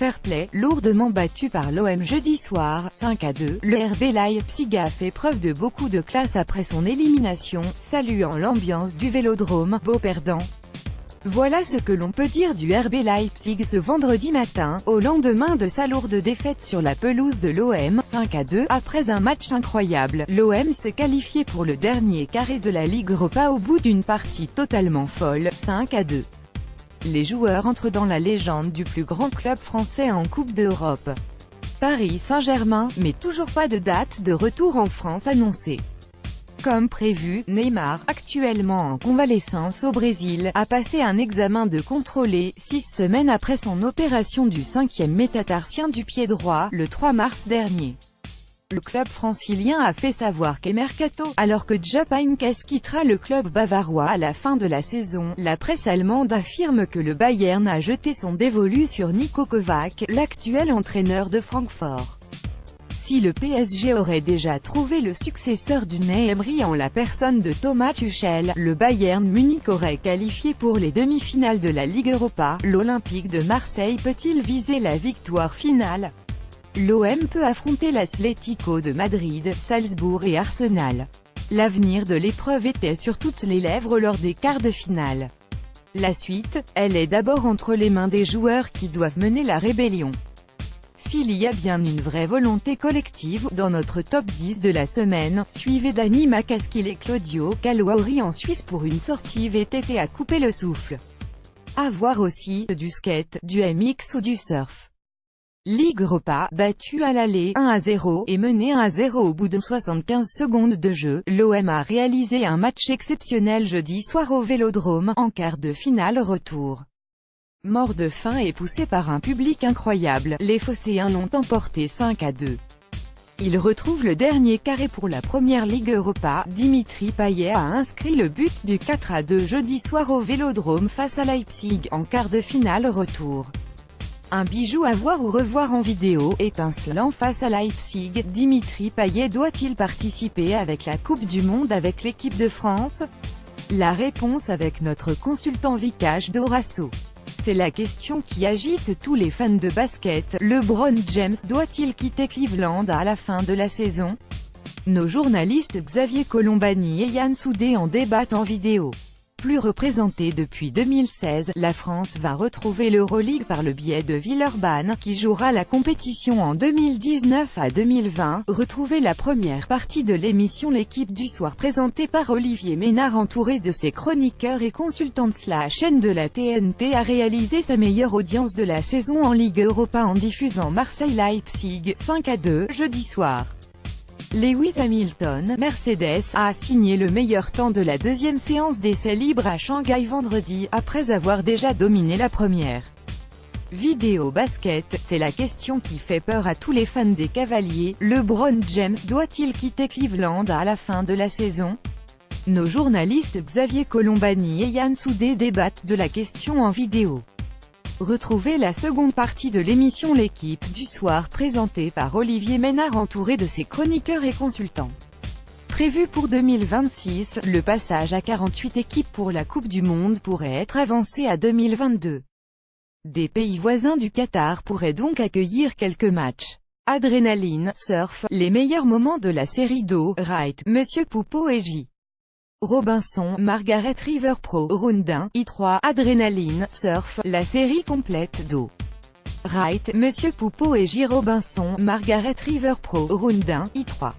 fair play, lourdement battu par l'OM jeudi soir, 5-2, le RB Leipzig a fait preuve de beaucoup de classe après son élimination, saluant l'ambiance du Vélodrome, beau perdant. Voilà ce que l'on peut dire du RB Leipzig ce vendredi matin, au lendemain de sa lourde défaite sur la pelouse de l'OM, 5-2, après un match incroyable. L'OM se qualifiait pour le dernier carré de la Ligue Europa au bout d'une partie totalement folle, 5-2. Les joueurs entrent dans la légende du plus grand club français en Coupe d'Europe. Paris Saint-Germain, mais toujours pas de date de retour en France annoncée. Comme prévu, Neymar, actuellement en convalescence au Brésil, a passé un examen de contrôlé, 6 semaines après son opération du 5e métatarsien du pied droit, le 3 mars dernier. Le club francilien a fait savoir qu'est mercato, alors que Jupp Heynckes quittera le club bavarois à la fin de la saison. La presse allemande affirme que le Bayern a jeté son dévolu sur Niko Kovac, l'actuel entraîneur de Francfort. Si le PSG aurait déjà trouvé le successeur d'Unai Emery en la personne de Thomas Tuchel, le Bayern Munich aurait qualifié pour les demi-finales de la Ligue Europa. L'Olympique de Marseille peut-il viser la victoire finale? L'OM peut affronter l'Atlético de Madrid, Salzbourg et Arsenal. L'avenir de l'épreuve était sur toutes les lèvres lors des quarts de finale. La suite, elle est d'abord entre les mains des joueurs qui doivent mener la rébellion. S'il y a bien une vraie volonté collective, dans notre top 10 de la semaine, suivez Dani Macaskill et Claudio Caluari en Suisse pour une sortie VTT à couper le souffle. À voir aussi, du skate, du MX ou du surf. Ligue Europa, battu à l'aller, 1-0, et mené 1-0 au bout de 75 secondes de jeu, l'OM a réalisé un match exceptionnel jeudi soir au Vélodrome, en quart de finale retour. Mort de faim et poussé par un public incroyable, les Phocéens l'ont emporté 5-2. Ils retrouvent le dernier carré pour la première Ligue Europa. Dimitri Payet a inscrit le but du 4-2 jeudi soir au Vélodrome face à Leipzig, en quart de finale retour. Un bijou à voir ou revoir en vidéo, étincelant face à Leipzig. Dimitri Payet doit-il participer avec la Coupe du Monde avec l'équipe de France? La réponse avec notre consultant Vikash Dorasso. C'est la question qui agite tous les fans de basket. LeBron James doit-il quitter Cleveland à la fin de la saison? Nos journalistes Xavier Colombani et Yann Soudé en débattent en vidéo. Plus représentée depuis 2016, la France va retrouver l'Euroleague par le biais de Villeurbanne, qui jouera la compétition en 2019 à 2020. Retrouvez la première partie de l'émission L'équipe du soir présentée par Olivier Ménard entouré de ses chroniqueurs et consultantes. La chaîne de la TNT a réalisé sa meilleure audience de la saison en Ligue Europa en diffusant Marseille-Leipzig, 5-2, jeudi soir. Lewis Hamilton, Mercedes, a signé le meilleur temps de la deuxième séance d'essais libres à Shanghai vendredi, après avoir déjà dominé la première. Vidéo basket, c'est la question qui fait peur à tous les fans des Cavaliers. LeBron James doit-il quitter Cleveland à la fin de la saison? Nos journalistes Xavier Colombani et Yann Soudé débattent de la question en vidéo. Retrouvez la seconde partie de l'émission L'équipe du soir présentée par Olivier Ménard entouré de ses chroniqueurs et consultants. Prévu pour 2026, le passage à 48 équipes pour la Coupe du Monde pourrait être avancé à 2022. Des pays voisins du Qatar pourraient donc accueillir quelques matchs. Adrénaline, surf, les meilleurs moments de la série d'eau, Wright, Monsieur Poupeau et J. Robinson, Margaret River Pro, Round 1, I3, Adrénaline, Surf, la série complète d'eau. Wright, Monsieur Poupeau et J. Robinson, Margaret River Pro, Round 1, I3.